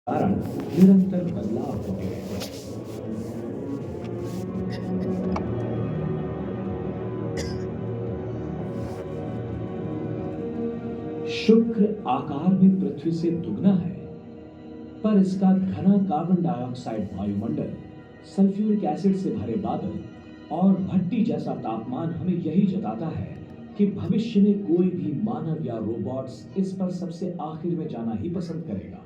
कारण निरंतर बदलाव होते रहते हैं। शुक्र आकार में पृथ्वी से दुगना है, पर इसका घना कार्बन डाइऑक्साइड वायुमंडल, सल्फ्यूरिक एसिड से भरे बादल और भट्टी जैसा तापमान हमें यही जताता है कि भविष्य में कोई भी मानव या रोबोट्स इस पर सबसे आखिर में जाना ही पसंद करेगा।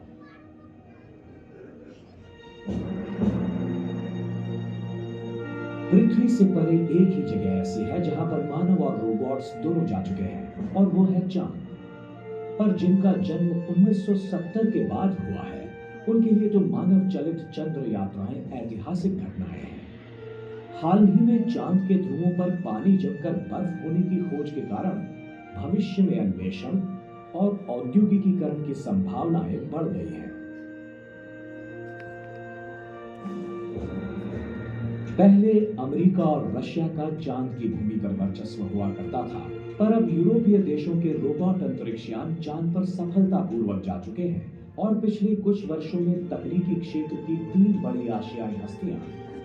पृथ्वी से परे एक ही जगह ऐसी है जहां पर मानव और रोबोट्स दोनों जा चुके हैं, और वो है चांद पर, जिनका जन्म 1970 के बाद हुआ है। उनके लिए तो मानव चलित चंद्र यात्राएं ऐतिहासिक घटनाएं हैं। हाल ही में चांद के ध्रुवों पर पानी जमकर बर्फ होने की खोज के कारण भविष्य में अन्वेषण और औद्योगिकीकरण की संभावनाएं बढ़ गई हैं। पहले अमेरिका और रशिया का चांद की भूमि पर वर्चस्व हुआ करता था, पर अब यूरोपीय देशों के रोबोट अंतरिक्षयान चांद पर सफलतापूर्वक जा चुके हैं, और पिछले कुछ वर्षों में तकनीकी क्षेत्र की 3 बड़ी एशियाई हस्तियां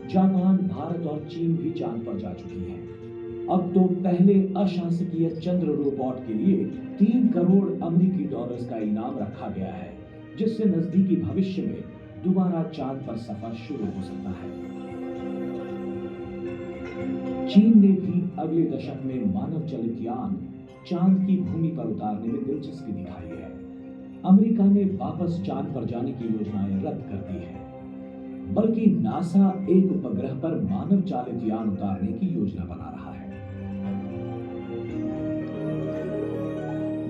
जापान, भारत और चीन भी चांद पर जा चुकी हैं। अब तो पहले अशासकीय चंद्र रोबोट के लिए 3 करोड़ अमेरिकी डॉलर्स का इनाम रखा गया है, जिससे नजदीकी भविष्य में दोबारा चांद पर सफर शुरू हो सकता है। चीन ने भी अगले दशक में मानव चलित यान चांद की भूमि पर उतारने में दिलचस्पी दिखाई है। अमेरिका ने वापस चांद पर जाने की योजनाएं रद्द कर दी है, बल्कि नासा एक उपग्रह पर मानव चालित यान उतारने की योजना बना रहा है।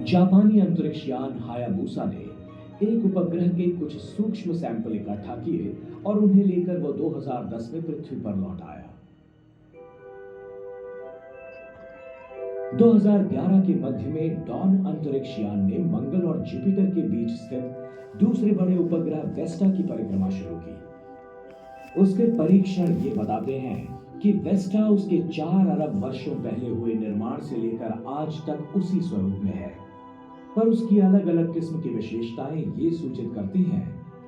जापानी अंतरिक्ष यान हायाबुसा ने एक उपग्रह के कुछ सूक्ष्म सैंपल इकट्ठा किए और उन्हें लेकर वो 2010 में पृथ्वी पर लौट आया। 2011 के मध्य में डॉन अंतरिक्ष यान ने मंगल और जुपिटर के बीच स्थित दूसरे बड़े उपग्रह वेस्टा की परिक्रमा शुरू की। उसके परीक्षण ये बताते हैं कि वेस्टा उसके 4 अरब वर्षों पहले हुए निर्माण से लेकर आज तक उसी स्वरूप में है, पर उसकी अलग अलग किस्म की विशेषताएं ये सूचित करती हैं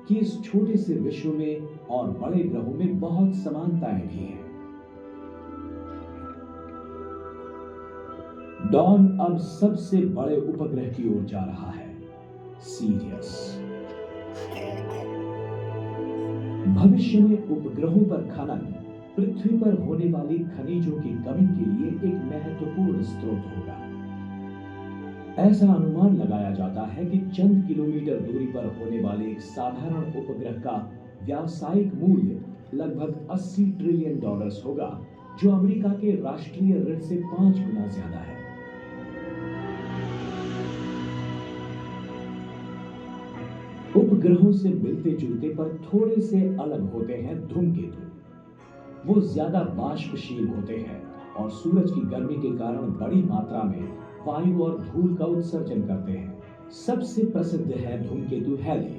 कि इस छोटे से विश्व में और बड़े ग्रहों में बहुत समानताएं भी हैं। डॉन अब सबसे बड़े उपग्रह की ओर जा रहा है, सीरियस। भविष्य में उपग्रहों पर खनन पृथ्वी पर होने वाली खनिजों की कमी के लिए एक महत्वपूर्ण स्रोत होगा। ऐसा अनुमान लगाया जाता है कि चंद किलोमीटर दूरी पर होने वाले एक साधारण उपग्रह का व्यावसायिक मूल्य लगभग 80 ट्रिलियन डॉलर्स होगा, जो अमेरिका के राष्ट्रीय ऋण से 5 गुना ज्यादा है। उपग्रहों से मिलते जुलते पर थोड़े से अलग होते हैं धूमकेतु। वो ज्यादा वाष्पशील होते हैं और सूरज की गर्मी के कारण बड़ी मात्रा में वायु और धूल का उत्सर्जन करते हैं। सबसे प्रसिद्ध है धूमकेतु हैले,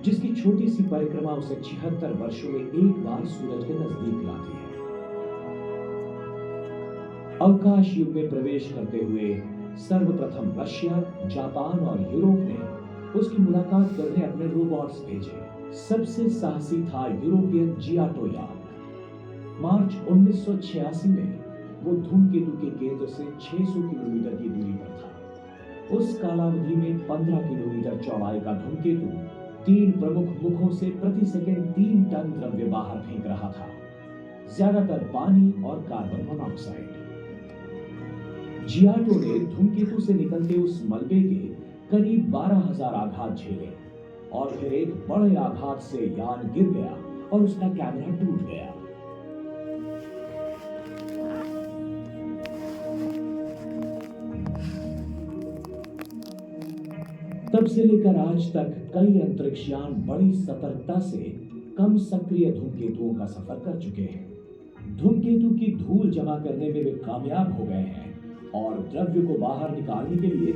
जिसकी छोटी सी परिक्रमा उसे 76 वर्षों में एक बार सूरज के नजदीक लाती है। अवकाश युग में प्रवेश करते हुए सर्वप्रथम रशिया, जापान और यूरोप ने उसकी मुलाकात करने अपने रोबोट्स भेजे। सबसे साहसी था यूरोपियन जियाटो यान। मार्च 1986 में वो धूमकेतु के केंद्र से 600 किलोमीटर की दूरी पर था। उस कालावधि में 15 किलोमीटर चौड़ाई का धूमकेतु 3 प्रमुख मुखों से प्रति सेकंड 3 टन द्रव्य बाहर फेंक रहा था, ज्यादातर पानी और कार्बन मोनोऑक्साइड। जियाटो ने धूमकेतु से निकलते उस मलबे के करीब 12,000 आघात झेले, और फिर एक बड़े आघात से यान गिर गया और उसका कैमरा टूट गया। तब से लेकर आज तक कई अंतरिक्षयान बड़ी सतर्कता से कम सक्रिय धूमकेतुओं का सफर कर चुके हैं। धूमकेतु की धूल जमा करने में वे कामयाब हो गए हैं और द्रव्य को बाहर निकालने के लिए